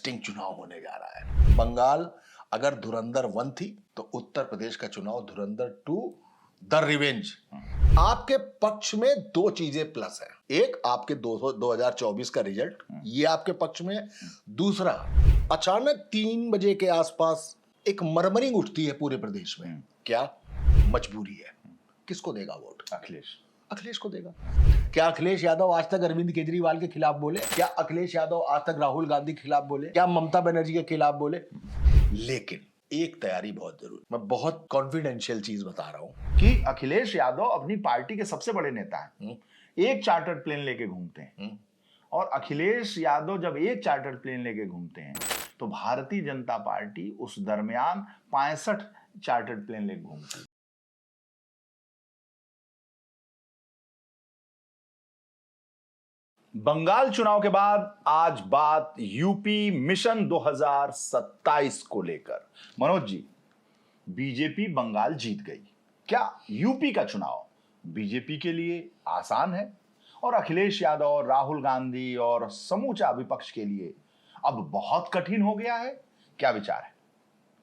Interesting चुनाव होने जा रहा है। बंगाल अगर धुरंधर 1 थी तो उत्तर प्रदेश का चुनाव धुरंधर 2 द रिवेंज। आपके पक्ष में दो चीजें प्लस है। एक आपके 2024 का रिजल्ट, ये आपके पक्ष में है। दूसरा, अचानक 3 बजे के आसपास एक मरमरिंग उठती है पूरे प्रदेश में। क्या मजबूरी है? किसको देगा वोट? अखिलेश को देगा। क्या अखिलेश यादव आज तक अरविंद केजरीवाल के खिलाफ बोले? क्या अखिलेश यादव आज तक राहुल गांधी के खिलाफ बोले? क्या ममता बनर्जी के खिलाफ बोले? लेकिन एक तैयारी बहुत जरूरी, मैं बहुत कॉन्फिडेंशियल चीज बता रहा हूं कि अखिलेश यादव अपनी पार्टी के सबसे बड़े नेता हैं। एक चार्टर्ड प्लेन लेके घूमते हैं, और अखिलेश यादव जब एक चार्टर्ड प्लेन लेके घूमते हैं तो भारतीय जनता पार्टी उस दरमियान 65 चार्टर्ड प्लेन लेके घूमती है। बंगाल चुनाव के बाद आज बात यूपी मिशन 2027 को लेकर। मनोज जी, बीजेपी बंगाल जीत गई, क्या यूपी का चुनाव बीजेपी के लिए आसान है और अखिलेश यादव, राहुल गांधी और समूचा विपक्ष के लिए अब बहुत कठिन हो गया है? क्या विचार है?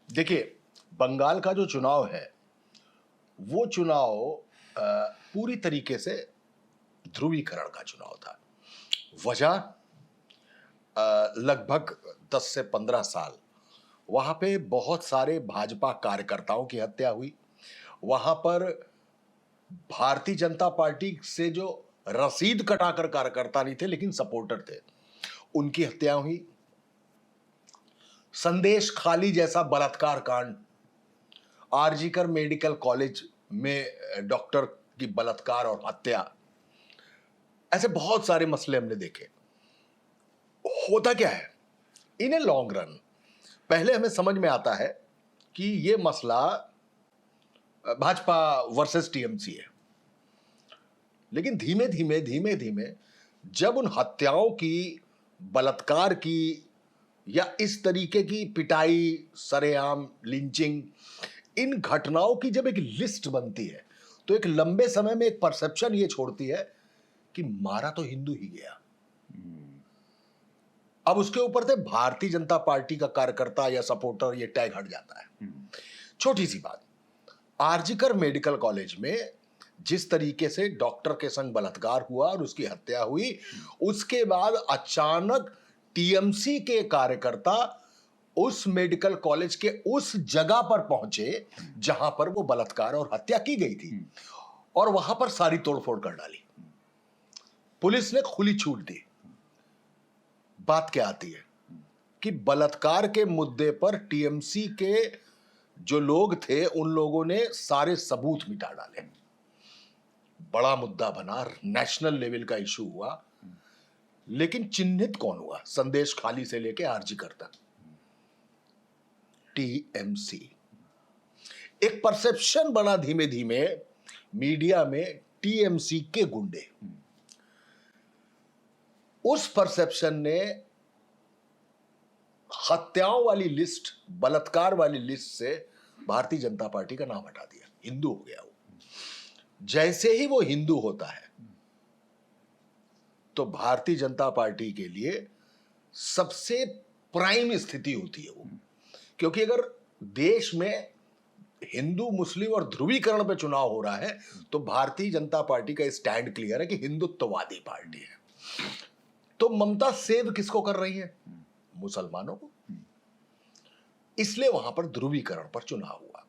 देखिए, बंगाल का जो चुनाव है वो चुनाव पूरी तरीके से ध्रुवीकरण का चुनाव था। वजह लगभग 10 से 15 साल वहां पे बहुत सारे भाजपा कार्यकर्ताओं की हत्या हुई। वहां पर भारतीय जनता पार्टी से जो रसीद कटाकर कार्यकर्ता नहीं थे लेकिन सपोर्टर थे, उनकी हत्या हुई। संदेश खाली जैसा बलात्कार कांड, आरजीकर मेडिकल कॉलेज में डॉक्टर की बलात्कार और हत्या, ऐसे बहुत सारे मसले हमने देखे। होता क्या है, इन ए लॉन्ग रन पहले हमें समझ में आता है कि ये मसला भाजपा वर्सेस टीएमसी है, लेकिन धीमे धीमे जब उन हत्याओं की, बलात्कार की या इस तरीके की पिटाई, सरेआम लिंचिंग, इन घटनाओं की जब एक लिस्ट बनती है तो एक लंबे समय में एक परसेप्शन ये छोड़ती है कि मारा तो हिंदू ही गया। अब उसके ऊपर से भारतीय जनता पार्टी का कार्यकर्ता या सपोर्टर, ये टैग हट जाता है। छोटी सी बात, आरजीकर मेडिकल कॉलेज में जिस तरीके से डॉक्टर के संग बलात्कार हुआ और उसकी हत्या हुई, उसके बाद अचानक टीएमसी के कार्यकर्ता उस मेडिकल कॉलेज के उस जगह पर पहुंचे जहां पर वो बलात्कार और हत्या की गई थी, और वहां पर सारी तोड़फोड़ कर डाली। पुलिस ने खुली छूट दी। बात क्या आती है कि बलात्कार के मुद्दे पर टीएमसी के जो लोग थे उन लोगों ने सारे सबूत मिटा डाले। बड़ा मुद्दा बना, नेशनल लेवल का इशू हुआ, लेकिन चिन्हित कौन हुआ? संदेश खाली से लेके आरजीकर तक टीएमसी। एक परसेप्शन बना धीमे धीमे मीडिया में, टीएमसी के गुंडे। उस परसेप्शन ने हत्याओं वाली लिस्ट, बलात्कार वाली लिस्ट से भारतीय जनता पार्टी का नाम हटा दिया, हिंदू हो गया वो। जैसे ही वो हिंदू होता है तो भारतीय जनता पार्टी के लिए सबसे प्राइम स्थिति होती है वो, क्योंकि अगर देश में हिंदू, मुस्लिम और ध्रुवीकरण पे चुनाव हो रहा है तो भारतीय जनता पार्टी का स्टैंड क्लियर है कि हिंदुत्ववादी पार्टी है। तो ममता सेव किसको कर रही है? मुसलमानों को। इसलिए वहां पर ध्रुवीकरण पर चुनाव हुआ।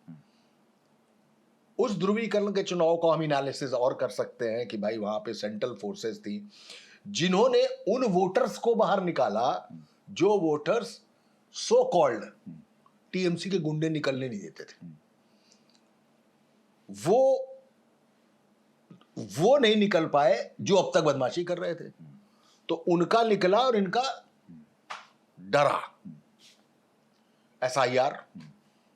उस ध्रुवीकरण के चुनाव को हम एनालिसिस और कर सकते हैं कि भाई वहां पे सेंट्रल फोर्सेस थी जिन्होंने उन वोटर्स को बाहर निकाला जो वोटर्स सो कॉल्ड टीएमसी के गुंडे निकलने नहीं देते थे। वो नहीं निकल पाए जो अब तक बदमाशी कर रहे थे, तो उनका निकला और इनका डरा। एसआईआर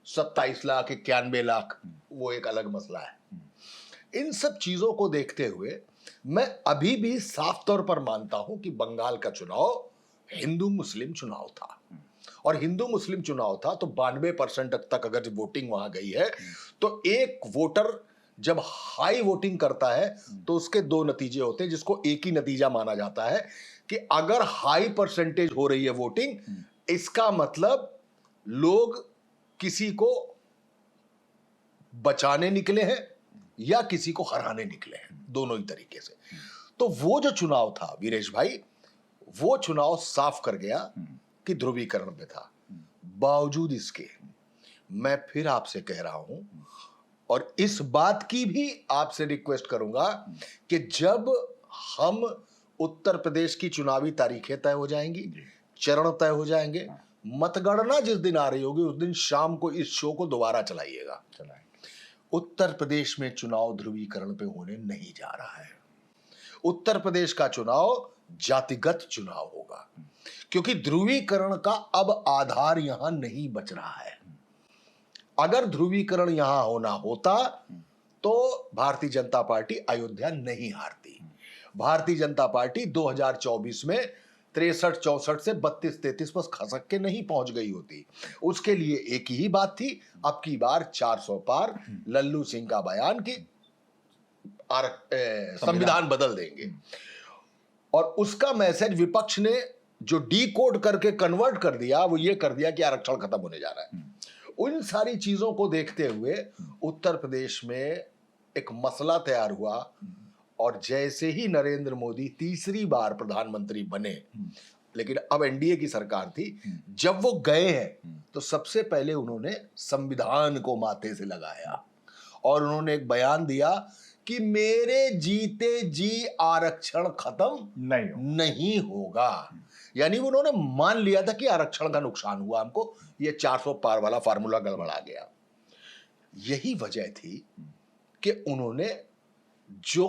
27 लाख, 91 लाख, वो एक अलग मसला है। इन सब चीजों को देखते हुए मैं अभी भी साफ तौर पर मानता हूं कि बंगाल का चुनाव हिंदू मुस्लिम चुनाव था, और हिंदू मुस्लिम चुनाव था तो 92% तक अगर वोटिंग वहां गई है तो एक वोटर जब हाई वोटिंग करता है तो उसके दो नतीजे होते हैं, जिसको एक ही नतीजा माना जाता है कि अगर हाई परसेंटेज हो रही है वोटिंग, इसका मतलब लोग किसी को बचाने निकले हैं या किसी को हराने निकले हैं, दोनों ही तरीके से। तो वो जो चुनाव था वीरेश भाई, वो चुनाव साफ कर गया कि ध्रुवीकरण पे था। बावजूद इसके मैं फिर आपसे कह रहा हूं और इस बात की भी आपसे रिक्वेस्ट करूंगा कि जब हम उत्तर प्रदेश की चुनावी तारीखें तय हो जाएंगी, चरण तय हो जाएंगे, मतगणना जिस दिन आ रही होगी उस दिन शाम को इस शो को दोबारा चलाइएगा। उत्तर प्रदेश में चुनाव ध्रुवीकरण पे होने नहीं जा रहा है। उत्तर प्रदेश का चुनाव जातिगत चुनाव होगा, क्योंकि ध्रुवीकरण का अब आधार यहां नहीं बच रहा है। अगर ध्रुवीकरण यहां होना होता तो भारतीय जनता पार्टी अयोध्या नहीं हारती। भारतीय जनता पार्टी 2024 में 63-64 से 32-33 पर खसक के नहीं पहुंच गई होती। उसके लिए एक ही बात थी, अब की बार 400 पार, लल्लू सिंह का बयान कि संविधान बदल देंगे। और उसका मैसेज विपक्ष ने जो डीकोड करके कन्वर्ट कर दिया, वो ये कर दिया कि आरक्षण खत्म होने जा रहा है। उन सारी चीजों को देखते हुए उत्तर प्रदेश में एक मसला तैयार हुआ और जैसे ही नरेंद्र मोदी तीसरी बार प्रधानमंत्री बने, लेकिन अब एनडीए की सरकार थी, जब वो गए हैं तो सबसे पहले उन्होंने संविधान को माथे से लगाया और उन्होंने एक बयान दिया कि मेरे जीते जी आरक्षण खत्म नहीं होगा। यानी उन्होंने मान लिया था कि आरक्षण का नुकसान हुआ हमको, ये 400 पार वाला फार्मूला गड़बड़ा गया। यही वजह थी कि उन्होंने जो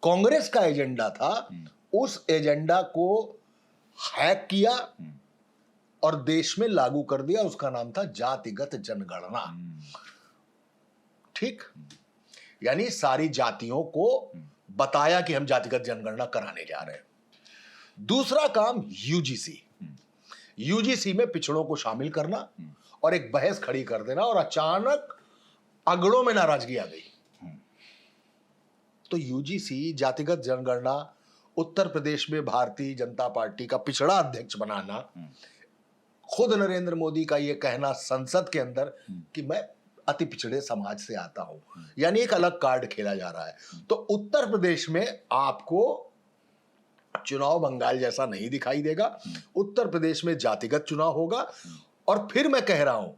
कांग्रेस का एजेंडा था उस एजेंडा को हैक किया और देश में लागू कर दिया। उसका नाम था जातिगत जनगणना। ठीक, यानी सारी जातियों को बताया कि हम जातिगत जनगणना कराने जा रहे हैं। दूसरा काम यूजीसी में पिछड़ों को शामिल करना और एक बहस खड़ी कर देना, और अचानक अगड़ों में नाराजगी आ गई। तो यूजीसी, जातिगत जनगणना, उत्तर प्रदेश में भारतीय जनता पार्टी का पिछड़ा अध्यक्ष बनाना, खुद नरेंद्र मोदी का यह कहना संसद के अंदर कि मैं अति पिछड़े समाज से आता हूं, यानी एक अलग कार्ड खेला जा रहा है। तो उत्तर प्रदेश में आपको चुनाव बंगाल जैसा नहीं दिखाई देगा। उत्तर प्रदेश में जातिगत चुनाव होगा। और फिर मैं कह रहा हूं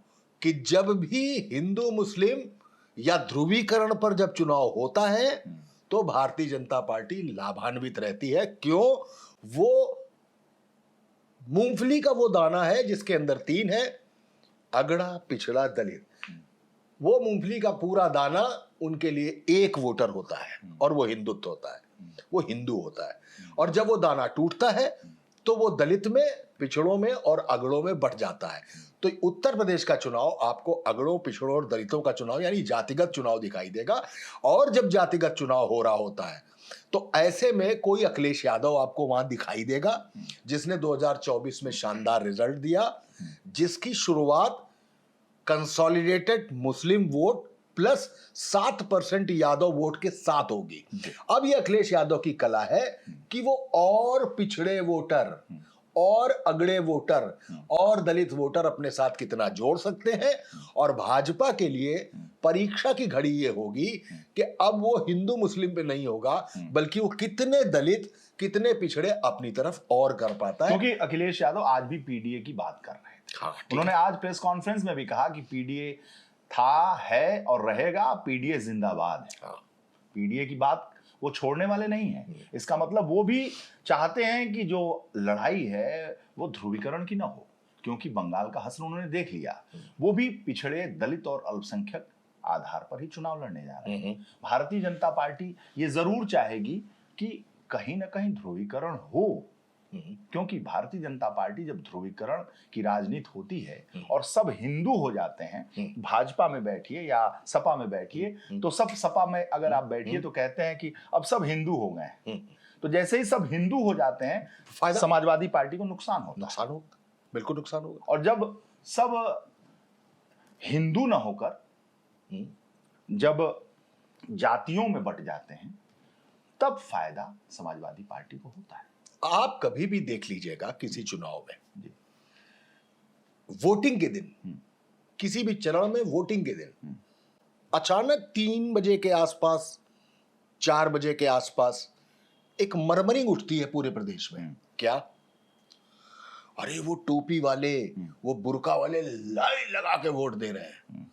कि जब भी हिंदू मुस्लिम या ध्रुवीकरण पर जब चुनाव होता है तो भारतीय जनता पार्टी लाभान्वित रहती है। क्यों? वो मूंगफली का वो दाना है जिसके अंदर 3 है, अगड़ा, पिछड़ा, दलित। वो मूंगफली का पूरा दाना उनके लिए एक वोटर होता है और वो हिंदुत्व होता है, वो हिंदू होता है। और जब वो दाना टूटता है तो वो दलित में, पिछड़ों में और अगड़ों में बट जाता है। तो उत्तर प्रदेश का चुनाव आपको अगड़ों, पिछड़ों और दलितों का चुनाव यानी जातिगत चुनाव दिखाई देगा। और जब जातिगत चुनाव हो रहा होता है तो ऐसे में कोई अखिलेश यादव आपको वहां दिखाई देगा जिसने 2024 में शानदार रिजल्ट दिया, जिसकी शुरुआत कंसोलिडेटेड मुस्लिम वोट प्लस 7% यादव वोट के साथ होगी। अब ये अखिलेश यादव की कला है कि वो और पिछड़े वोटर और अगड़े वोटर और दलित वोटर अपने साथ कितना जोड़ सकते हैं। और भाजपा के लिए परीक्षा की घड़ी ये होगी कि अब वो हिंदू मुस्लिम पे नहीं होगा, बल्कि वो कितने दलित, कितने पिछड़े अपनी तरफ और कर पाता है। क्योंकि अखिलेश यादव आज भी पीडीए की बात कर रहे हैं। उन्होंने आज प्रेस कॉन्फ्रेंस में भी कहा कि पीडीए था, है और रहेगा, पीडीए जिंदाबाद है। पीडीए की बात वो छोड़ने वाले नहीं है। इसका मतलब वो भी चाहते हैं कि जो लड़ाई है वो ध्रुवीकरण की ना हो, क्योंकि बंगाल का हश्र उन्होंने देख लिया। वो भी पिछड़े, दलित और अल्पसंख्यक आधार पर ही चुनाव लड़ने जा रहे हैं। भारतीय जनता पार्टी ये जरूर चाहेगी कि कहीं ना कहीं ध्रुवीकरण हो, क्योंकि भारतीय जनता पार्टी जब ध्रुवीकरण की राजनीति होती है और सब हिंदू हो जाते हैं, भाजपा में बैठिए या सपा में बैठिए, तो सब सपा में अगर आप बैठिए तो कहते हैं कि अब सब हिंदू हो गए। तो जैसे ही सब हिंदू हो जाते हैं, समाजवादी पार्टी को नुकसान होगा, बिल्कुल नुकसान होगा। और जब सब हिंदू ना होकर जब जातियों में बट जाते हैं, तब फायदा समाजवादी पार्टी को होता है। आप कभी भी देख लीजिएगा किसी चुनाव में वोटिंग के दिन, किसी भी चरण में वोटिंग के दिन अचानक 3 बजे के आसपास, 4 बजे के आसपास एक मरमरिंग उठती है पूरे प्रदेश में। क्या? अरे वो टोपी वाले, वो बुर्का वाले लाइन लगा के वोट दे रहे हैं।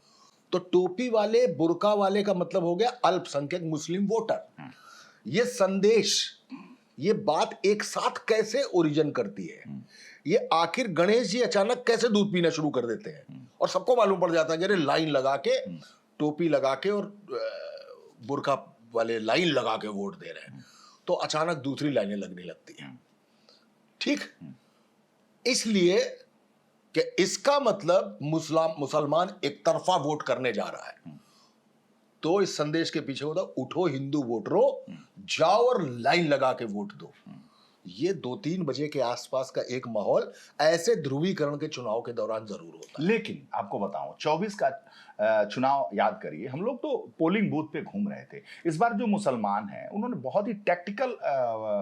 तो टोपी वाले, बुर्का वाले का मतलब हो गया अल्पसंख्यक मुस्लिम वोटर। ये संदेश, ये बात एक साथ कैसे ओरिजिन करती है? ये आखिर गणेश जी अचानक कैसे दूध पीना शुरू कर देते हैं और सबको मालूम पड़ जाता है कि अरे लाइन लगा के, टोपी लगा के और बुर्का वाले लाइन लगा के वोट दे रहे हैं, तो अचानक दूसरी लाइनें लगने लगती हैं। ठीक, इसलिए कि इसका मतलब मुसलमान एक तरफा वोट करने जा रहा है। तो इस संदेश के पीछे होता, उठो हिंदू वोटरों, जाओ और लाइन लगा के वोट दो। ये 2-3 बजे के आसपास का एक माहौल ऐसे ध्रुवीकरण के चुनाव के दौरान जरूर होता है। लेकिन आपको बताऊं, 24 का चुनाव याद करिए, हम लोग तो पोलिंग बूथ पे घूम रहे थे। इस बार जो मुसलमान हैं उन्होंने बहुत ही टैक्टिकल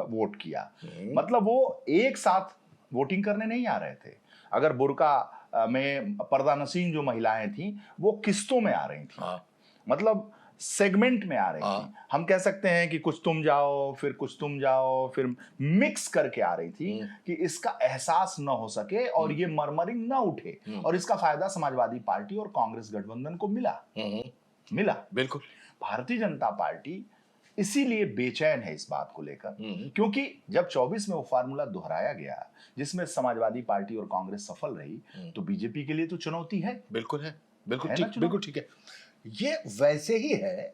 वोट किया। मतलब वो एक साथ वोटिंग करने नहीं आ रहे थे। अगर बुर्का में पर्दानशीन जो महिलाएं थी वो किस्तों में आ रही थी, मतलब सेगमेंट में आ रही थी। हम कह सकते हैं कि कुछ तुम जाओ, फिर कुछ तुम जाओ, फिर मिक्स करके आ रही थी कि इसका एहसास न हो सके और ये मरमरिंग न उठे। और इसका फायदा समाजवादी पार्टी और कांग्रेस गठबंधन को मिला। बिल्कुल। भारतीय जनता पार्टी इसीलिए बेचैन है इस बात को लेकर, क्योंकि जब 24 में वो फार्मूला दोहराया गया जिसमें समाजवादी पार्टी और कांग्रेस सफल रही, तो बीजेपी के लिए तो चुनौती है। बिल्कुल है, बिल्कुल ठीक, बिल्कुल ठीक है। ये वैसे ही है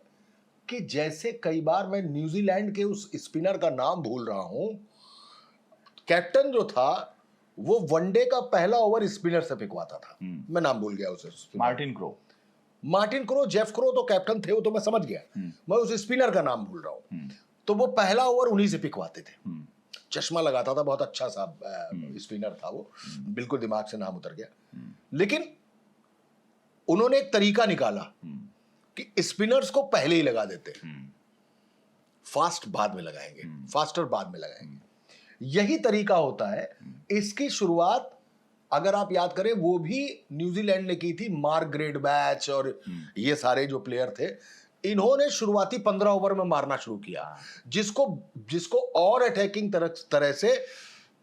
कि जैसे कई बार मैं न्यूजीलैंड के उस स्पिनर का नाम भूल रहा हूं, कैप्टन जो था वो वनडे का पहला ओवर स्पिनर से पिकवाता था। मैं नाम भूल गया उसे। मार्टिन क्रो, जेफ क्रो तो कैप्टन थे, वो तो मैं समझ गया। मैं उस स्पिनर का नाम भूल रहा हूं। तो वो पहला ओवर उन्हीं से पिकवाते थे। चश्मा लगाता था, बहुत अच्छा सा स्पिनर था वो, बिल्कुल दिमाग से नाम उतर गया। लेकिन उन्होंने एक तरीका निकाला कि स्पिनर्स को पहले ही लगा देते, फास्ट बाद में लगाएंगे, फास्टर बाद में लगाएंगे। यही तरीका होता है। इसकी शुरुआत अगर आप याद करें, वो भी न्यूजीलैंड ने की थी। मार्क ग्रेडबैच और ये सारे जो प्लेयर थे, इन्होंने शुरुआती 15 ओवर में मारना शुरू किया, जिसको और अटैकिंग तरह से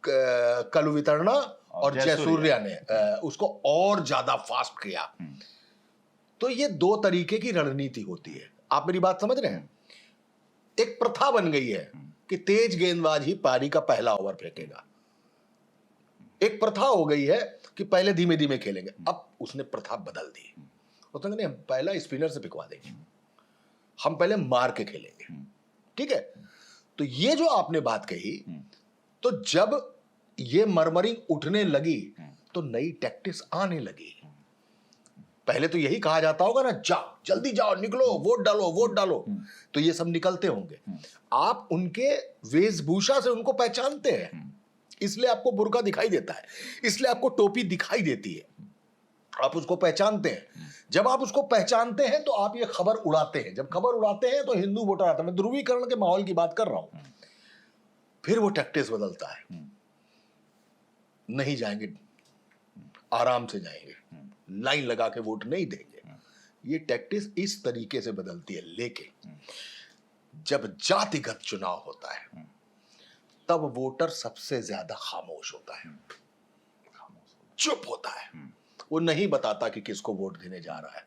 कलुवितरना और जयसूर्या ने उसको और ज्यादा फास्ट किया। तो ये 2 तरीके की रणनीति होती है। आप मेरी बात समझ रहे हैं? एक प्रथा बन गई है कि तेज गेंदबाज ही पारी का पहला ओवर फेंकेगा। एक प्रथा हो गई है कि पहले धीमे धीमे खेलेंगे। अब उसने प्रथा बदल दी। उसने कहा नहीं, हम पहला स्पिनर से पिकवा देंगे, हम पहले मार के खेलेंगे। ठीक है? तो ये जो आपने बात कही, तो जब ये मरमरिंग उठने लगी तो नई टैक्टिक्स आने लगी। पहले तो यही कहा जाता होगा ना, जाओ जल्दी जाओ, निकलो, वोट डालो, वोट डालो। तो ये सब निकलते होंगे। आप उनके वेशभूषा से उनको पहचानते हैं, इसलिए आपको बुर्का दिखाई देता है, इसलिए आपको टोपी दिखाई देती है, आप उसको पहचानते हैं। जब आप उसको पहचानते हैं तो आप ये खबर उड़ाते हैं। जब खबर उड़ाते हैं तो हिंदू वोटर आता है। मैं ध्रुवीकरण के माहौल की बात कर रहा हूं। फिर वो टैक्टिक्स बदलता है। नहीं जाएंगे, आराम से जाएंगे, लाइन लगा के वोट नहीं देंगे। ये टैक्टिक्स इस तरीके से बदलती है। लेकिन जब जातिगत चुनाव होता है तब वोटर सबसे ज्यादा खामोश होता है, चुप होता है। वो नहीं बताता कि किसको वोट देने जा रहा है।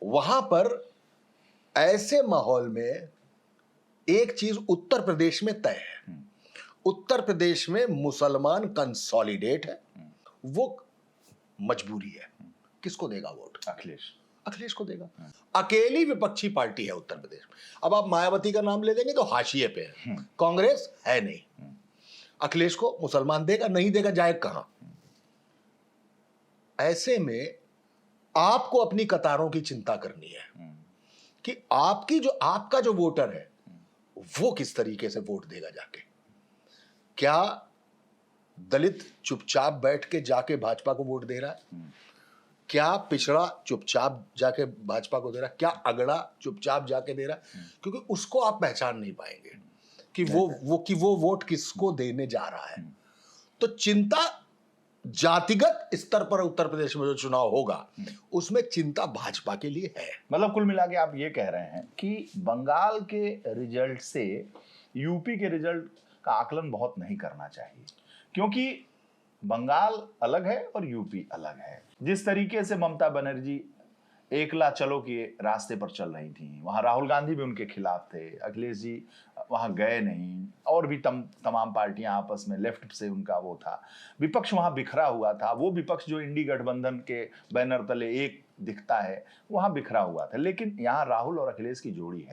वहां पर ऐसे माहौल में एक चीज उत्तर प्रदेश में तय है। उत्तर प्रदेश में मुसलमान कंसोलिडेट है, वो मजबूरी है। किसको देगा वोट? अखिलेश को देगा। अकेली विपक्षी पार्टी है उत्तर प्रदेश में। अब आप मायावती का नाम ले देंगे तो हाशिए पे है, कांग्रेस है नहीं। अखिलेश को मुसलमान देगा, नहीं देगा, जाए कहां? ऐसे में आपको अपनी कतारों की चिंता करनी है कि आपका जो वोटर है वो किस तरीके से वोट देगा जाके। क्या दलित चुपचाप बैठ के जाके भाजपा को वोट दे रहा है? क्या पिछड़ा चुपचाप जाके भाजपा को दे रहा है? क्या अगड़ा चुपचाप जाके दे रहा है? क्योंकि उसको आप पहचान नहीं पाएंगे कि वो वोट किसको देने जा रहा है। तो चिंता जातिगत स्तर पर उत्तर प्रदेश में जो चुनाव होगा उसमें चिंता भाजपा के लिए है। मतलब कुल मिला के आप ये कह रहे हैं कि बंगाल के रिजल्ट से यूपी के रिजल्ट का आकलन बहुत नहीं करना चाहिए, क्योंकि बंगाल अलग है और यूपी अलग है। जिस तरीके से ममता बनर्जी एकला चलो के रास्ते पर चल रही थी, वहां राहुल गांधी भी उनके खिलाफ थे, अखिलेश जी वहां गए नहीं, और भी तमाम पार्टियां आपस में लेफ्ट से उनका वो था, विपक्ष वहां बिखरा हुआ था। वो विपक्ष जो इंडी गठबंधन के बैनर तले एक दिखता है वहां बिखरा हुआ था, लेकिन यहाँ राहुल और अखिलेश की जोड़ी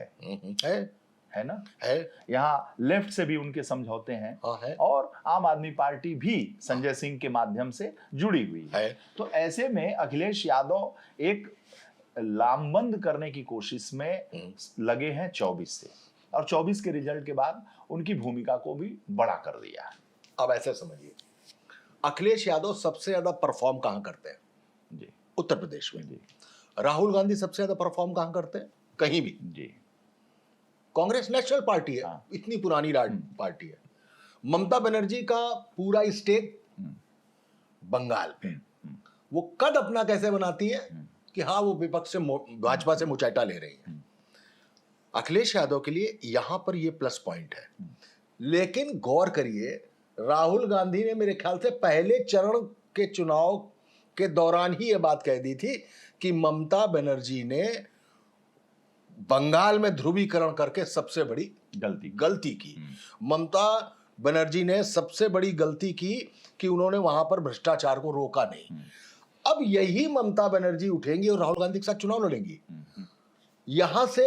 है ना, है। यहाँ लेफ्ट से भी उनके समझौते हैं, है। और आम आदमी पार्टी भी संजय सिंह के माध्यम से जुड़ी हुई है। तो ऐसे में अखिलेश यादव एक लामबंद करने की कोशिश में लगे हैं 24 से, और 24 के रिजल्ट के बाद उनकी भूमिका को भी बड़ा कर दिया है। अब ऐसे समझिए, अखिलेश यादव सबसे ज्यादा परफॉर्म कहां करते हैं? जी, उत्तर प्रदेश में। जी, राहुल गांधी सबसे ज्यादा परफॉर्म कहां करते हैं? कहीं भी। जी। कांग्रेस नेशनल पार्टी है, इतनी पुरानी पार्टी है। ममता बनर्जी का पूरा स्टेक बंगाल पे। वो कद अपना कैसे बनाती है कि हाँ वो विपक्ष से भाजपा से मुचैटा ले रही है। अखिलेश यादव के लिए यहां पर ये प्लस पॉइंट है। लेकिन गौर करिए, राहुल गांधी ने मेरे ख्याल से पहले चरण के चुनाव के दौरान ही ये बात कह दी थी कि ममता बनर्जी ने बंगाल में ध्रुवीकरण करके सबसे बड़ी गलती की। ममता बनर्जी ने सबसे बड़ी गलती की कि उन्होंने वहां पर भ्रष्टाचार को रोका नहीं। अब यही ममता बनर्जी उठेंगी और राहुल गांधी के साथ चुनाव लड़ेंगी। यहां से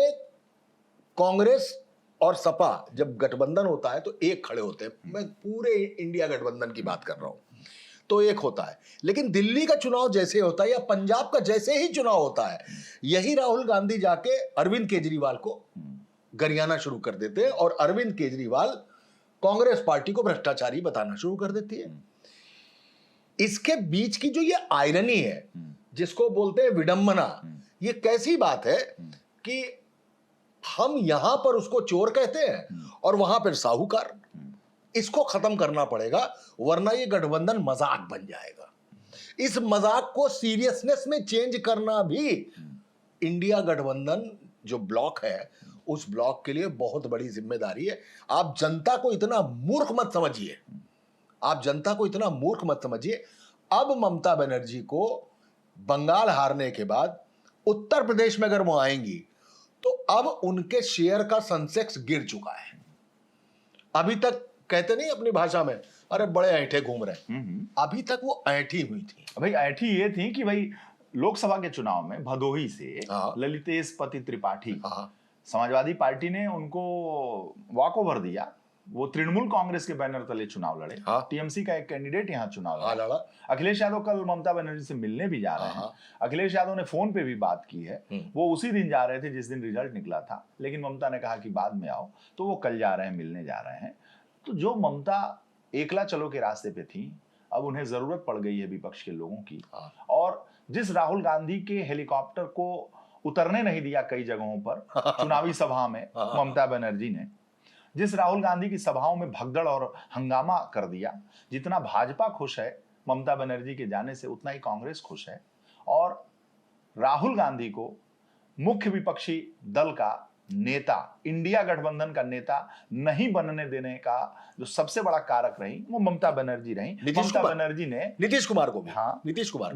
कांग्रेस और सपा जब गठबंधन होता है तो एक खड़े होते हैं। मैं पूरे इंडिया गठबंधन की बात कर रहा हूं, तो एक होता है। लेकिन दिल्ली का चुनाव जैसे होता है या पंजाब का जैसे ही चुनाव होता है, यही राहुल गांधी जाके अरविंद केजरीवाल को गरियाना शुरू कर देते हैं और अरविंद केजरीवाल कांग्रेस पार्टी को भ्रष्टाचारी बताना शुरू कर देती है। इसके बीच की जो ये आयरनी है, जिसको बोलते हैं विडंबना, ये कैसी बात है कि हम यहां पर उसको चोर कहते हैं और वहां पर साहूकार। इसको खत्म करना पड़ेगा, वरना ये गठबंधन मजाक बन जाएगा। इस मजाक को सीरियसनेस में चेंज करना भी इंडिया गठबंधन जो ब्लॉक है उस ब्लॉक के लिए बहुत बड़ी जिम्मेदारी है। आप जनता को इतना मूर्ख मत समझिए, आप जनता को इतना मूर्ख मत समझिए। अब ममता बनर्जी को बंगाल हारने के बाद उत्तर प्रदेश में अगर वो आएंगी तो अब उनके शेयर का सेंसेक्स गिर चुका है। अभी तक कहते नहीं अपनी भाषा में, अरे बड़े ऐंठे घूम रहे, अभी तक वो ऐंठी हुई थी। भाई ऐंठी ये थी कि भाई लोकसभा के चुनाव में भदोही से ललितेश पति त्रिपाठी, समाजवादी पार्टी ने उनको वॉक ओवर दिया। वो तृणमूल कांग्रेस के बैनर तले चुनाव लड़े। टीएमसी का एक कैंडिडेट यहाँ चुनाव लड़ा। अखिलेश यादव कल ममता बनर्जी से मिलने भी जा रहे हैं। अखिलेश यादव ने फोन पे भी बात की है। वो उसी दिन जा रहे थे जिस दिन रिजल्ट निकला था, लेकिन ममता ने कहा कि बाद में आओ, तो वो कल जा रहे हैं, मिलने जा रहे हैं। तो जो ममता एकला चलो के रास्ते पे थी, अब उन्हें जरूरत पड़ गई है विपक्ष के लोगों की। और जिस राहुल गांधी के हेलीकॉप्टर को उतरने नहीं दिया कई जगहों पर चुनावी सभा में ममता बनर्जी ने, जिस राहुल गांधी की सभाओं में भगदड़ और हंगामा कर दिया, जितना भाजपा खुश है ममता बनर्जी के जाने से, उतना ही कांग्रेस खुश है। और राहुल गांधी को मुख्य विपक्षी दल का नेता, इंडिया गठबंधन का नेता नहीं बनने देने का जो सबसे बड़ा कारक रही वो ममता बनर्जी रही। ममता बनर्जी ने नीतीश कुमार को भी, नीतीश कुमार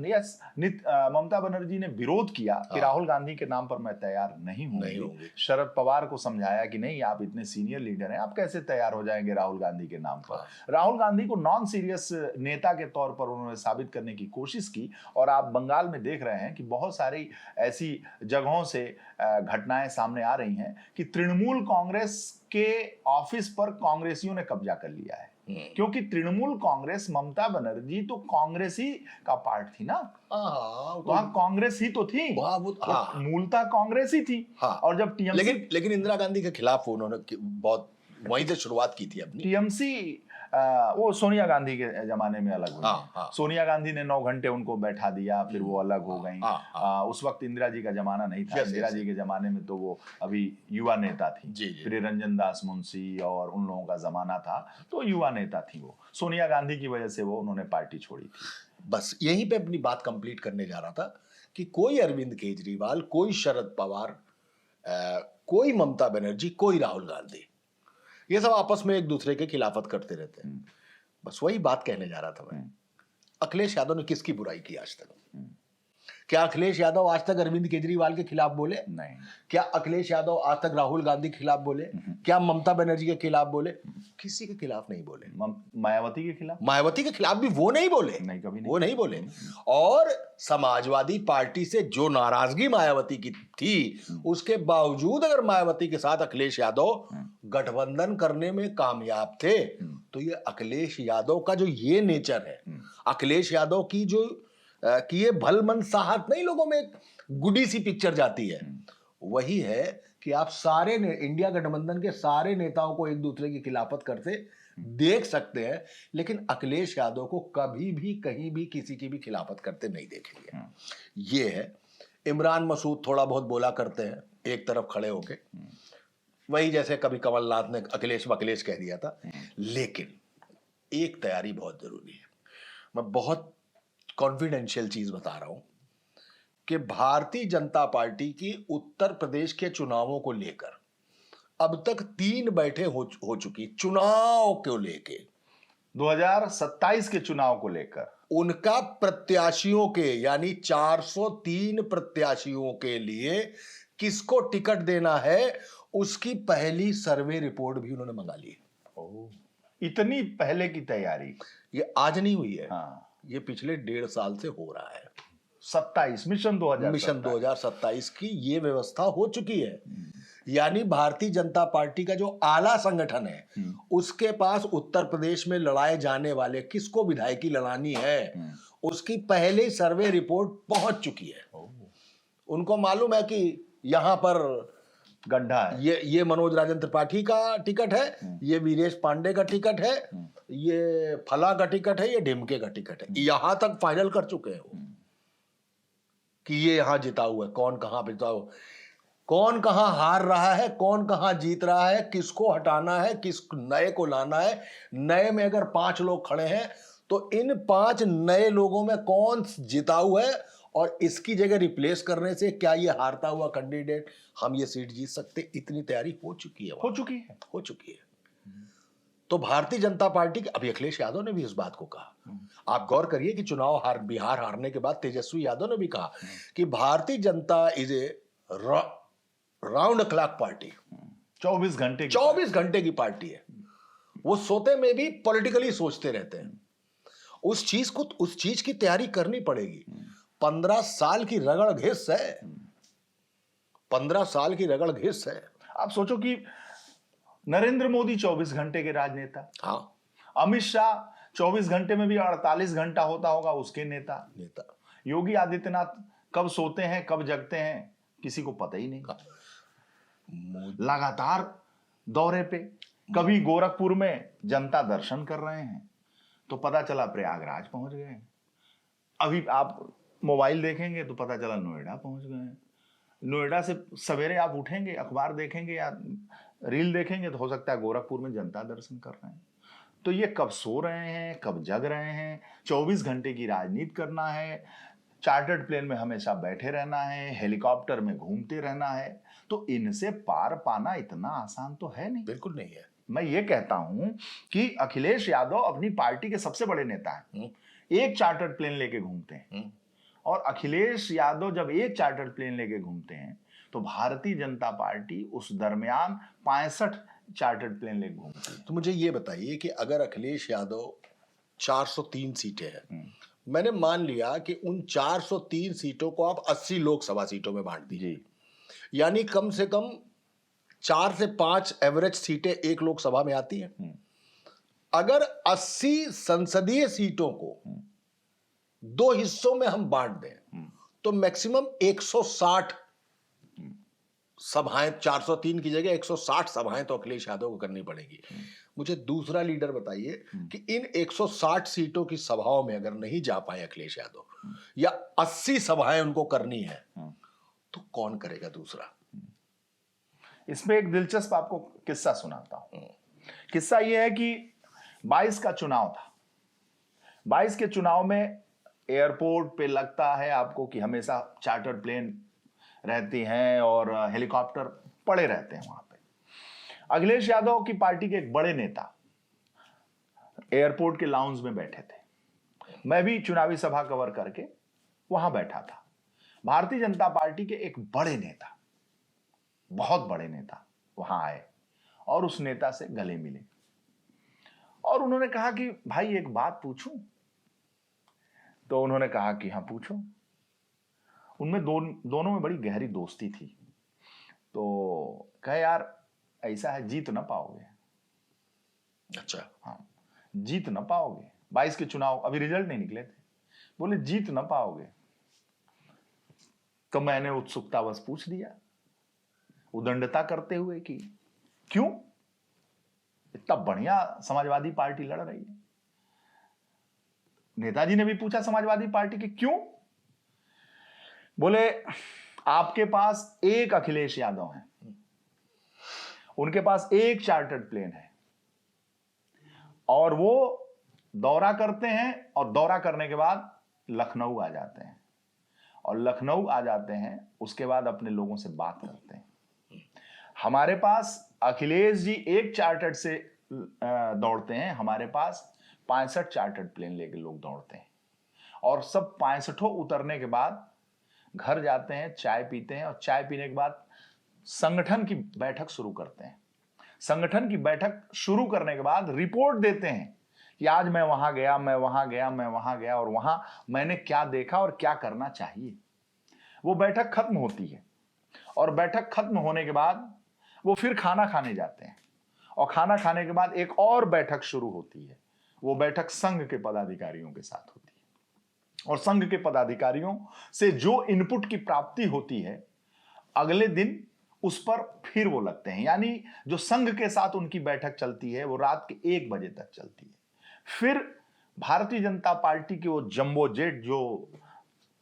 ममता बनर्जी ने विरोध किया कि राहुल गांधी के नाम पर मैं तैयार नहीं हूँ। शरद पवार को समझाया कि नहीं, आप इतने सीनियर लीडर हैं, आप कैसे तैयार हो जाएंगे राहुल गांधी के नाम पर। राहुल गांधी को नॉन सीरियस नेता के तौर पर उन्होंने साबित करने की कोशिश की। और आप बंगाल में देख रहे हैं कि बहुत सारी ऐसी जगहों से घटनाएं सामने आ रही हैं कि तृणमूल कांग्रेस के ऑफिस पर कांग्रेसियों ने कब्जा कर लिया है। क्योंकि तृणमूल कांग्रेस, ममता बनर्जी तो कांग्रेस ही का पार्ट थी ना, वहां कांग्रेस ही तो थी, मूलतः कांग्रेस ही थी। और जब टीएमसी, लेकिन इंदिरा गांधी के खिलाफ उन्होंने बहुत वहीं से शुरुआत की थी अपनी। टीएमसी वो सोनिया गांधी के जमाने में अलग हुई। हाँ, हाँ। सोनिया गांधी ने 9 घंटे उनको बैठा दिया, फिर वो अलग हो गई। हाँ, उस वक्त इंदिरा जी का जमाना नहीं था। Yes, इंदिरा yes, जी के जमाने में तो वो अभी युवा नेता थी। जी, जी। फिर रंजन दास मुंशी और उन लोगों का जमाना था, तो युवा नेता थी वो। सोनिया गांधी की वजह से वो उन्होंने पार्टी छोड़ी थी। बस यहीं पे अपनी बात कंप्लीट करने जा रहा था कि कोई अरविंद केजरीवाल, कोई शरद पवार, कोई ममता बनर्जी, कोई राहुल गांधी, ये सब आपस में एक दूसरे के खिलाफत करते रहते हैं। बस वही बात कहने जा रहा था मैं। अखिलेश यादव ने किसकी बुराई की आज तक? क्या अखिलेश यादव आज तक अरविंद केजरीवाल के खिलाफ बोले? नहीं। क्या अखिलेश यादव आज तक राहुल गांधी के खिलाफ बोले? क्या ममता बनर्जी के खिलाफ बोले? किसी के खिलाफ नहीं बोले। मायावती के खिलाफ? मायावती के खिलाफ भी वो नहीं बोले। नहीं, कभी नहीं। वो नहीं बोले। और समाजवादी पार्टी से जो नाराजगी मायावती की थी, उसके बावजूद अगर मायावती के साथ अखिलेश यादव गठबंधन करने में कामयाब थे, तो ये अखिलेश यादव का जो ये नेचर है, अखिलेश यादव की जो कि ये भलमन साहत नहीं, लोगों में एक गुडी सी पिक्चर जाती है, वही है कि आप सारे इंडिया गठबंधन के सारे नेताओं को एक दूसरे की खिलाफत करते देख सकते हैं, लेकिन अखिलेश यादव को कभी भी कहीं भी किसी की भी खिलाफत करते नहीं देखेंगे। ये है। इमरान मसूद थोड़ा बहुत बोला करते हैं एक तरफ खड़े होके, वही जैसे कभी कमलनाथ ने अखिलेश वखिलेश कह दिया था। लेकिन एक तैयारी बहुत जरूरी है। मैं बहुत कॉन्फिडेंशियल चीज बता रहा हूं कि भारतीय जनता पार्टी की उत्तर प्रदेश के चुनावों को लेकर अब तक 3 बैठे हो चुकी, चुनाव को लेके 2027 के चुनाव को लेकर उनका प्रत्याशियों के, यानी 403 प्रत्याशियों के लिए किसको टिकट देना है, उसकी पहली सर्वे रिपोर्ट भी उन्होंने मंगा ली है। इतनी पहले की तैयारी ये आज नहीं हुई है। हाँ। ये पिछले 1.5 साल से हो रहा है। 27 मिशन 2027 की ये व्यवस्था हो चुकी है। यानी भारतीय जनता पार्टी का जो आला संगठन है, उसके पास उत्तर प्रदेश में लड़ाए जाने वाले, किसको विधायकी लड़ानी है, उसकी पहले सर्वे रिपोर्ट पहुंच चुकी है। उनको मालूम है कि यहां पर गड्ढा है, ये मनोज राजन त्रिपाठी का टिकट है, ये वीरेश पांडे का टिकट है, ये फला का टिकट है, ये ढिमके का टिकट है। यहां तक फाइनल कर चुके हैं वो कि ये यहां जिता हुआ है, कौन कहां जिता हुआ, कौन कहां हार रहा है, कौन कहां जीत रहा है, किसको हटाना है, किस नए को लाना है। नए में अगर 5 लोग खड़े हैं तो इन 5 नए लोगों में कौन जिता हुआ है और इसकी जगह रिप्लेस करने से क्या ये हारता हुआ कैंडिडेट हम ये सीट जीत सकते। इतनी तैयारी हो चुकी है, हो चुकी है। तो भारतीय जनता पार्टी के, अभी अखिलेश यादव ने भी इस बात को कहा। आप गौर करिए कि बिहार हारने के बाद तेजस्वी यादव ने भी कहा कि Bharatiya Janata is A round clock party, 24 घंटे की पार्टी है। वो सोते में भी पॉलिटिकली सोचते रहते हैं। उस चीज की तैयारी करनी पड़ेगी। 15 साल की रगड़ घिस है, 15 साल की रगड़ घिस है। आप सोचो कि नरेंद्र मोदी 24 घंटे के राजनेता, हाँ, अमित शाह 24 घंटे में भी 48 घंटा होता होगा उसके नेता। योगी आदित्यनाथ कब सोते हैं कब जगते हैं किसी को पता ही नहीं। लगातार दौरे पे, कभी गोरखपुर में जनता दर्शन कर रहे हैं तो पता चला प्रयागराज पहुंच गए, अभी आप मोबाइल देखेंगे तो पता चला नोएडा पहुंच गए हैं। नोएडा से सवेरे आप उठेंगे, अखबार देखेंगे या रील देखेंगे तो हो सकता है गोरखपुर में जनता दर्शन कर रहे हैं। तो ये कब सो रहे हैं कब जग रहे हैं। 24 घंटे की राजनीति करना है, चार्टर्ड प्लेन में हमेशा बैठे रहना है, हेलीकॉप्टर में घूमते रहना है, तो इनसे पार पाना इतना आसान तो है नहीं। बिल्कुल नहीं है। मैं ये कहता हूं कि अखिलेश यादव अपनी पार्टी के सबसे बड़े नेता हैं, एक चार्टर्ड प्लेन लेके घूमते हैं। और अखिलेश यादव जब एक चार्टर्ड प्लेन लेके घूमते हैं तो भारतीय जनता पार्टी उस दरमियान 65 चार्टर्ड प्लेन लेके घूमती है। तो मुझे ये बताइए कि अगर अखिलेश यादव 403 सीटें हैं, मैंने मान लिया कि उन 403 सीटों को आप 80 लोकसभा सीटों में बांट दीजिए, यानी कम से कम 4 से 5 एवरेज सीटें एक लोकसभा में आती हैं। अगर 80 संसदीय सीटों को 2 हिस्सों में हम बांट दें तो मैक्सिमम 160 सभाएं 403 की जगह 160 सभाएं तो अखिलेश यादव को करनी पड़ेगी। मुझे दूसरा लीडर बताइए कि इन 160 सीटों की सभाओं में अगर नहीं जा पाए अखिलेश यादव या 80 सभाएं उनको करनी है तो कौन करेगा दूसरा? इसमें एक दिलचस्प आपको किस्सा सुनाता हूं। किस्सा यह है कि 22 का चुनाव था। 22 के चुनाव में एयरपोर्ट पे लगता है आपको कि हमेशा चार्टर्ड प्लेन रहती हैं और हेलीकॉप्टर पड़े रहते हैं वहां पे। अखिलेश यादव की पार्टी के एक बड़े नेता एयरपोर्ट के लाउंज में बैठे थे। मैं भी चुनावी सभा कवर करके वहां बैठा था। भारतीय जनता पार्टी के एक बड़े नेता, बहुत बड़े नेता वहां आए और उस नेता से गले मिले और उन्होंने कहा कि भाई एक बात पूछूं? तो उन्होंने कहा कि हाँ पूछो। उनमें दोनों में बड़ी गहरी दोस्ती थी। तो कहे यार ऐसा है, जीत ना पाओगे। अच्छा। हाँ, जीत ना पाओगे। 22 के चुनाव अभी रिजल्ट नहीं निकले थे। बोले जीत ना पाओगे। तो मैंने उत्सुकतावश पूछ दिया, उदंडता करते हुए कि क्यों? इतना बढ़िया समाजवादी पार्टी लड़ रही है। नेताजी ने भी पूछा समाजवादी पार्टी के क्यों? बोले आपके पास एक अखिलेश यादव है, उनके पास एक चार्टर्ड प्लेन है और वो दौरा करते हैं और दौरा करने के बाद लखनऊ आ जाते हैं और लखनऊ आ जाते हैं उसके बाद अपने लोगों से बात करते हैं। हमारे पास अखिलेश जी एक चार्टर्ड से दौड़ते हैं, हमारे पास 65 चार्टर्ड प्लेन लेके लोग दौड़ते हैं और सब 65 उतरने के बाद घर जाते हैं, चाय पीते हैं और चाय पीने के बाद संगठन की बैठक शुरू करते हैं। संगठन की बैठक शुरू करने के बाद रिपोर्ट देते हैं कि आज मैं वहां गया, मैं वहां गया, मैं वहां गया और वहां मैंने क्या देखा और क्या करना चाहिए। वो बैठक खत्म होती है और बैठक खत्म होने के बाद वो फिर खाना खाने जाते हैं और खाना खाने के बाद एक और बैठक शुरू होती है। वो बैठक संघ के पदाधिकारियों के साथ होती है और संघ के पदाधिकारियों से जो इनपुट की प्राप्ति होती है अगले दिन उस पर फिर वो लगते हैं। यानी जो संघ के साथ उनकी बैठक चलती है वो रात के 1 बजे तक चलती है। फिर भारतीय जनता पार्टी के वो जंबो जेट जो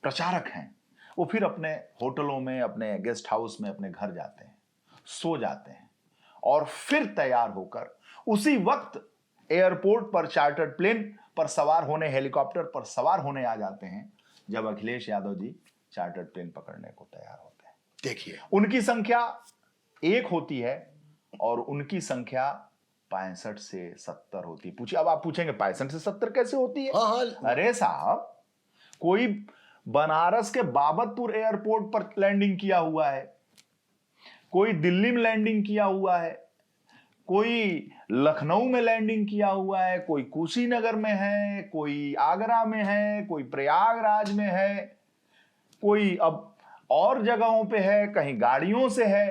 प्रचारक हैं वो फिर अपने होटलों में, अपने गेस्ट हाउस में अपने घर जाते हैं, सो जाते हैं और फिर तैयार होकर उसी वक्त एयरपोर्ट पर चार्टर्ड प्लेन पर सवार होने, हेलीकॉप्टर पर सवार होने आ जाते हैं जब अखिलेश यादव जी चार्टर्ड प्लेन पकड़ने को तैयार होते हैं। देखिए, उनकी संख्या 1 होती है और उनकी संख्या 65 से 70 होती है। पूछिए, अब आप पूछेंगे 65 से 70 कैसे होती है? हाँ। अरे साहब, कोई बनारस के बाबतपुर एयरपोर्ट पर लैंडिंग किया हुआ है, कोई दिल्ली में लैंडिंग किया हुआ है, कोई लखनऊ में लैंडिंग किया हुआ है, कोई कुशीनगर में है, कोई आगरा में है, कोई प्रयागराज में है, कोई अब और जगहों पे है, कहीं गाड़ियों से है।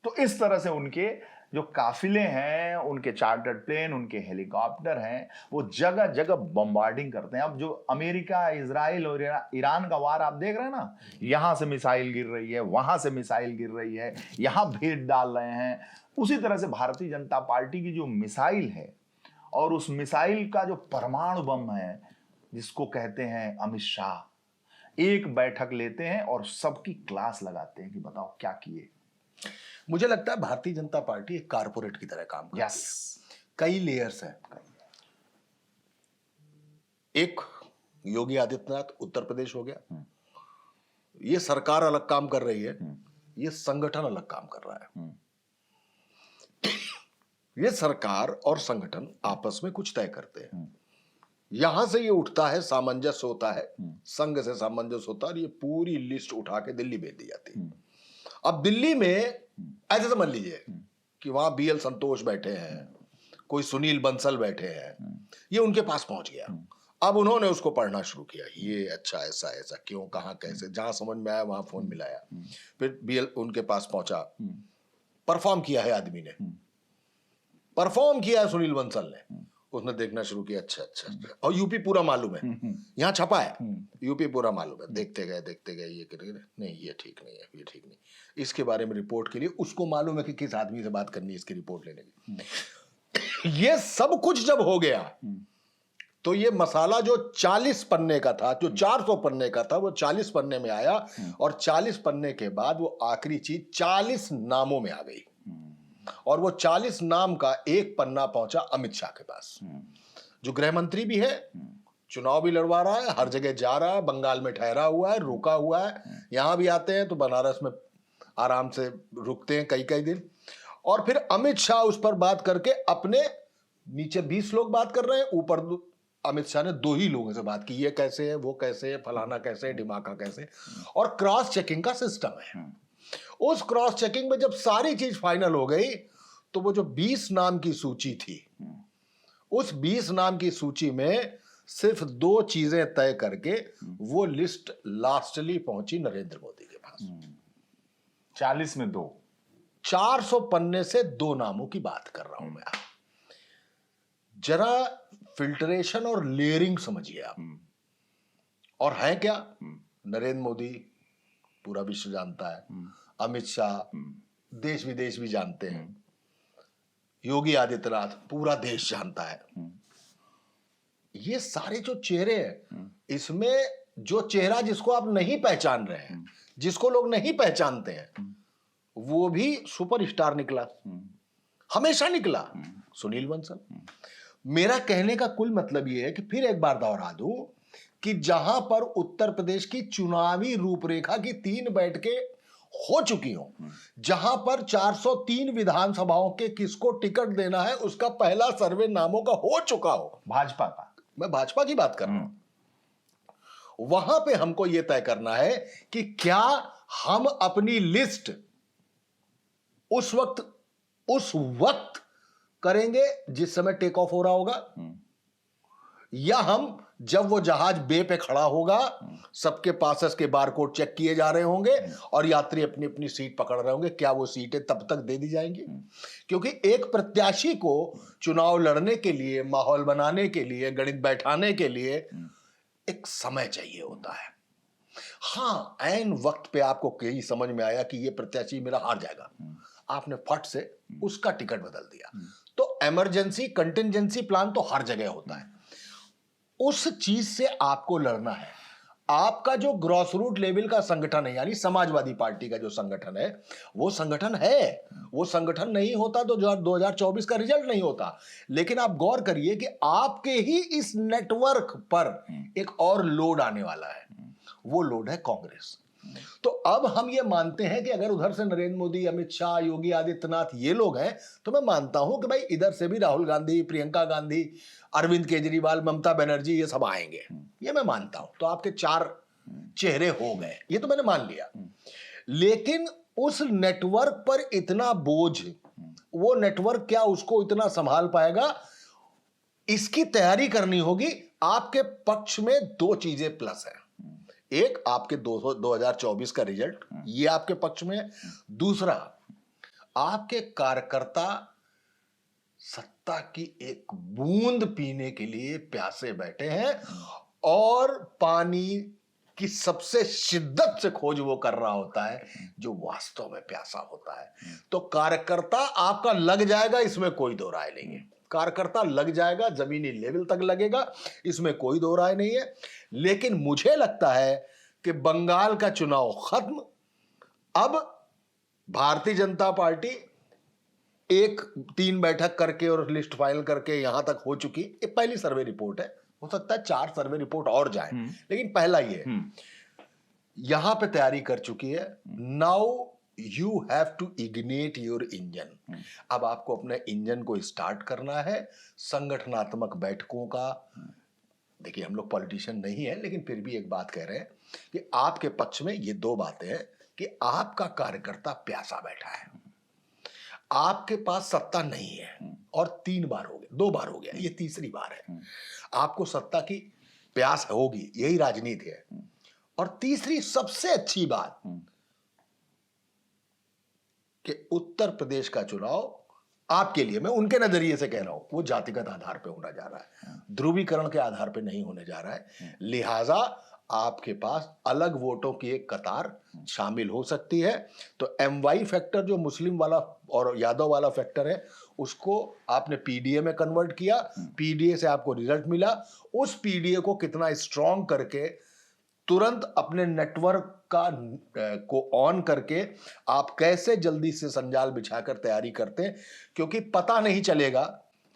तो इस तरह से उनके जो काफिले हैं, उनके चार्टर्ड प्लेन, उनके हेलीकॉप्टर हैं, वो जगह जगह बम्बार्डिंग करते हैं। अब जो अमेरिका, इजराइल और ईरान का वार आप देख रहे हैं ना, यहां से मिसाइल गिर रही है, वहां से मिसाइल गिर रही है, यहां भेद डाल रहे हैं। उसी तरह से भारतीय जनता पार्टी की जो मिसाइल है और उस मिसाइल का जो परमाणु बम है जिसको कहते हैं अमित शाह, एक बैठक लेते हैं और सबकी क्लास लगाते हैं कि बताओ क्या किए। मुझे लगता है भारतीय जनता पार्टी एक कारपोरेट की तरह काम करती है। कई लेयर्स हैं। एक योगी आदित्यनाथ, उत्तर प्रदेश हो गया, ये सरकार अलग काम कर रही है, ये संगठन अलग काम कर रहा है। ये सरकार और संगठन आपस में कुछ तय करते हैं, यहां से ये उठता है, सामंजस्य होता है, संघ से सामंजस्य होता है और ये पूरी लिस्ट उठा के दिल्ली भेज दी जाती है। अब दिल्ली में ऐसे समझ लीजिए कि वहां BL संतोष बैठे हैं, कोई सुनील बंसल बैठे हैं, ये उनके पास पहुंच गया। अब उन्होंने उसको पढ़ना शुरू किया, ये अच्छा, ऐसा ऐसा क्यों, कहां, कैसे, जहां समझ में आया वहां फोन मिलाया, फिर BL उनके पास पहुंचा, परफॉर्म किया है आदमी ने, परफॉर्म किया है सुनील बंसल ने, उसने देखना शुरू किया, अच्छा अच्छा अच्छा, और यूपी पूरा मालूम है, यहाँ छपा है, यूपी पूरा मालूम है, देखते गए ये करके, नहीं ये ठीक नहीं है, ये ठीक नहीं, इसके बारे में रिपोर्ट के लिए उसको मालूम है कि किस आदमी से बात करनी है इसकी रिपोर्ट लेने की। ये सब कुछ जब हो गया तो ये मसाला जो 40 पन्ने का था, जो 400 पन्ने का था, वो 40 पन्ने में आया, और 40 पन्ने के बाद वो आखिरी चीज 40 नामों में आ गई, और वो 40 नाम का एक पन्ना पहुंचा अमित शाह के पास, जो गृह मंत्री भी है, चुनाव भी लड़वा रहा है, हर जगह जा रहा है, बंगाल में ठहरा हुआ है, रुका हुआ है, यहां भी आते हैं तो बनारस में आराम से रुकते हैं कई कई दिन, और फिर अमित शाह उस पर बात करके अपने नीचे 20 लोग बात कर रहे हैं, ऊपर अमित शाह ने 2 ही लोगों से बात की, ये कैसे है, वो कैसे है, फलाना कैसे है, ढिमाका कैसे, और क्रॉस चेकिंग का सिस्टम है। उस क्रॉस चेकिंग में जब सारी चीज फाइनल हो गई तो वो जो 20 नाम की सूची थी, उस 20 नाम की सूची में सिर्फ 2 चीजें तय करके वो लिस्ट लास्टली पहुंची नरेंद्र मोदी के पास। 40 में 2, 400 पन्ने से 2 नामों की बात कर रहा हूं मैं। जरा फिल्टरेशन और लेयरिंग समझिए आप। और है क्या, नरेंद्र मोदी पूरा विश्व जानता है, अमित शाह देश विदेश भी जानते हैं, योगी आदित्यनाथ पूरा देश जानता है। ये सारे जो चेहरे हैं, इसमें जो चेहरा जिसको आप नहीं पहचान रहे हैं, जिसको लोग नहीं पहचानते हैं, वो भी सुपरस्टार निकला, हमेशा निकला, सुनील बंसल। मेरा कहने का कुल मतलब ये है कि फिर एक बार दोहरा दूं कि जहां पर उत्तर प्रदेश की चुनावी रूपरेखा की 3 बैठकें हो चुकी हो, जहां पर 403 विधानसभाओं के किसको टिकट देना है उसका पहला सर्वे नामों का हो चुका हो, भाजपा का, मैं भाजपा की बात कर रहा हूं, वहां पे हमको यह तय करना है कि क्या हम अपनी लिस्ट उस वक्त करेंगे जिस समय टेक ऑफ हो रहा होगा, या हम जब वो जहाज बे पे खड़ा होगा, सबके पासेस के बारकोड चेक किए जा रहे होंगे और यात्री अपनी अपनी सीट पकड़ रहे होंगे, क्या वो सीटें तब तक दे दी जाएंगी? क्योंकि एक प्रत्याशी को चुनाव लड़ने के लिए, माहौल बनाने के लिए, गणित बैठाने के लिए एक समय चाहिए होता है। हाँ, ऐन वक्त पे आपको कहीं समझ में आया कि ये प्रत्याशी मेरा हार जाएगा, आपने फट से उसका टिकट बदल दिया, तो इमरजेंसी कंटिंजेंसी प्लान तो हर जगह होता है। उस चीज से आपको लड़ना है। आपका जो ग्रॉस रूट लेवल का संगठन है, यानी समाजवादी पार्टी का जो संगठन है, वो संगठन है, वो संगठन नहीं होता तो 2024 का रिजल्ट नहीं होता। लेकिन आप गौर करिए कि आपके ही इस नेटवर्क पर एक और लोड आने वाला है, वो लोड है कांग्रेस। तो अब हम ये मानते हैं कि अगर उधर से नरेंद्र मोदी, अमित शाह, योगी आदित्यनाथ ये लोग हैं, तो मैं मानता हूं कि भाई इधर से भी राहुल गांधी, प्रियंका गांधी, अरविंद केजरीवाल, ममता बनर्जी, ये सब आएंगे, ये मैं मानता हूं। तो आपके 4 चेहरे हो गए, ये तो मैंने मान लिया। लेकिन उस नेटवर्क पर इतना बोझ, वो नेटवर्क क्या उसको इतना संभाल पाएगा, इसकी तैयारी करनी होगी। आपके पक्ष में 2 चीजें प्लस है। एक, आपके 2024 का रिजल्ट, ये आपके पक्ष में है। दूसरा, आपके कार्यकर्ता सत्ता की एक बूंद पीने के लिए प्यासे बैठे हैं, और पानी की सबसे शिद्दत से खोज वो कर रहा होता है जो वास्तव में प्यासा होता है। तो कार्यकर्ता आपका लग जाएगा, इसमें कोई दो राय नहीं है। कार्यकर्ता लग जाएगा, जमीनी लेवल तक लगेगा, इसमें कोई दो राय नहीं है। लेकिन मुझे लगता है कि बंगाल का चुनाव खत्म, अब भारतीय जनता पार्टी 3 बैठक करके और लिस्ट फाइनल करके यहां तक हो चुकी। ये पहली सर्वे रिपोर्ट है, हो सकता है 4 सर्वे रिपोर्ट और जाए, लेकिन पहला ये यहां पे तैयारी कर चुकी है। Now you have to ignite your engine. अब आपको अपने इंजन को स्टार्ट करना है। संगठनात्मक बैठकों का, देखिए हम लोग पॉलिटिशियन नहीं है, लेकिन फिर भी एक बात कह रहे हैं कि आपके पक्ष में ये 2 बातें हैं कि आपका कार्यकर्ता प्यासा बैठा है, आपके पास सत्ता नहीं है, और 3 बार हो गया, 2 बार हो गया, ये तीसरी बार है। आपको सत्ता की प्यास होगी, यही राजनीति है। और तीसरी सबसे अच्छी बात कि उत्तर प्रदेश का चुनाव आपके लिए, मैं उनके नजरिए से कह रहा हूं, वो जातिगत आधार पे होना जा रहा है, ध्रुवीकरण के आधार पे नहीं होने जा रहा है। लिहाजा आपके पास अलग वोटों की एक कतार शामिल हो सकती है। तो MY फैक्टर जो मुस्लिम वाला और यादव वाला फैक्टर है, उसको आपने PDA में कन्वर्ट किया, PDA से आपको रिजल्ट मिला। उस PDA को कितना स्ट्रांग करके तुरंत अपने नेटवर्क को ऑन करके आप कैसे जल्दी से संजाल बिछाकर तैयारी करते हैं, क्योंकि पता नहीं चलेगा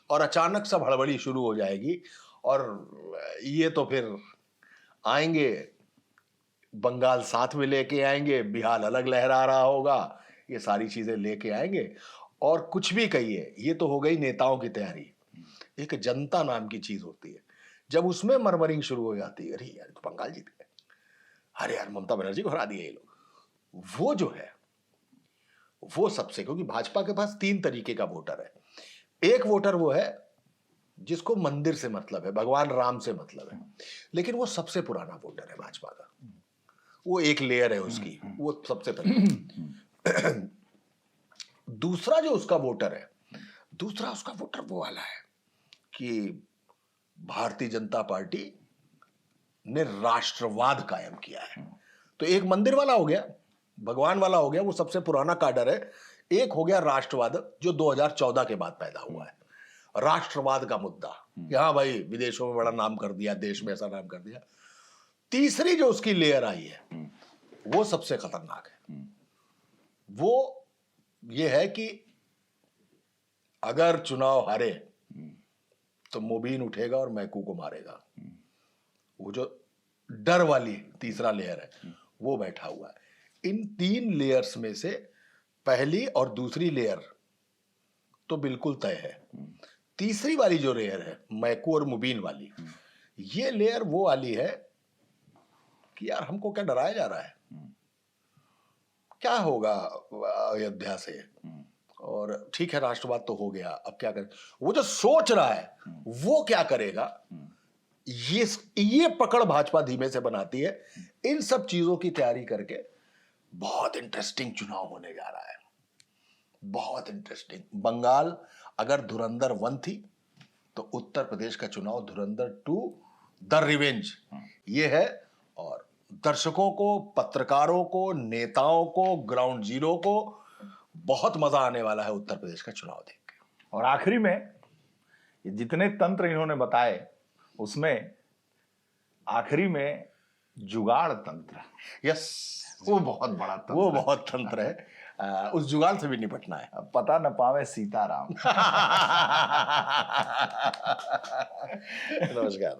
और अचानक सब हड़बड़ी शुरू हो जाएगी। और ये तो फिर आएंगे, बंगाल साथ में लेके आएंगे, बिहार अलग लहरा रहा होगा, ये सारी चीजें लेके आएंगे। और कुछ भी कहिए, ये तो हो गई नेताओं की तैयारी। एक जनता नाम की चीज होती है, जब उसमें मरमरिंग शुरू हो जाती है, अरे यार तो बंगाल जीत गए, अरे यार ममता बनर्जी को हरा दिए ये लोग, वो जो है वो सबसे, क्योंकि भाजपा के पास 3 तरीके का वोटर है। एक वोटर वो है जिसको मंदिर से मतलब है, भगवान राम से मतलब है, लेकिन वो सबसे पुराना वोटर है भाजपा का, वो एक लेयर है उसकी, वो सबसे पहले। दूसरा जो उसका वोटर है, दूसरा उसका वोटर वो वाला है कि भारतीय जनता पार्टी ने राष्ट्रवाद कायम किया है। तो एक मंदिर वाला हो गया, भगवान वाला हो गया, वो सबसे पुराना काडर है। एक हो गया राष्ट्रवाद, जो 2014 के बाद पैदा हुआ है, राष्ट्रवाद का मुद्दा कि हाँ भाई विदेशों में बड़ा नाम कर दिया, देश में ऐसा नाम कर दिया। तीसरी जो उसकी लेयर आई है वो सबसे खतरनाक है। वो ये है कि अगर चुनाव हारे तो मुबीन उठेगा और मैकू को मारेगा। वो जो डर वाली तीसरा लेयर है वो बैठा हुआ है। इन 3 लेयर्स में से पहली और दूसरी लेयर तो बिल्कुल तय है। तीसरी वाली जो लेयर है, मैकू और मुबीन वाली, ये लेयर वो वाली है कि यार हमको क्या डराया जा रहा है, क्या होगा अयोध्या से, और ठीक है राष्ट्रवाद तो हो गया, अब क्या करें। वो जो सोच रहा है वो क्या करेगा, ये पकड़ भाजपा धीमे से बनाती है। इन सब चीजों की तैयारी करके बहुत इंटरेस्टिंग चुनाव होने जा रहा है, बहुत इंटरेस्टिंग। बंगाल अगर धुरंधर 1 थी तो उत्तर प्रदेश का चुनाव धुरंधर 2 द रिवेंज ये है। और दर्शकों को, पत्रकारों को, नेताओं को, ग्राउंड जीरो को बहुत मजा आने वाला है उत्तर प्रदेश का चुनाव देख के। और आखिरी में ये जितने तंत्र इन्होंने बताए, उसमें आखिरी में जुगाड़ तंत्र, यस, वो बहुत बड़ा तंत्र, वो बहुत तंत्र है। उस जुगाड़ से भी निपटना है। पता न पावे सीताराम। नमस्कार।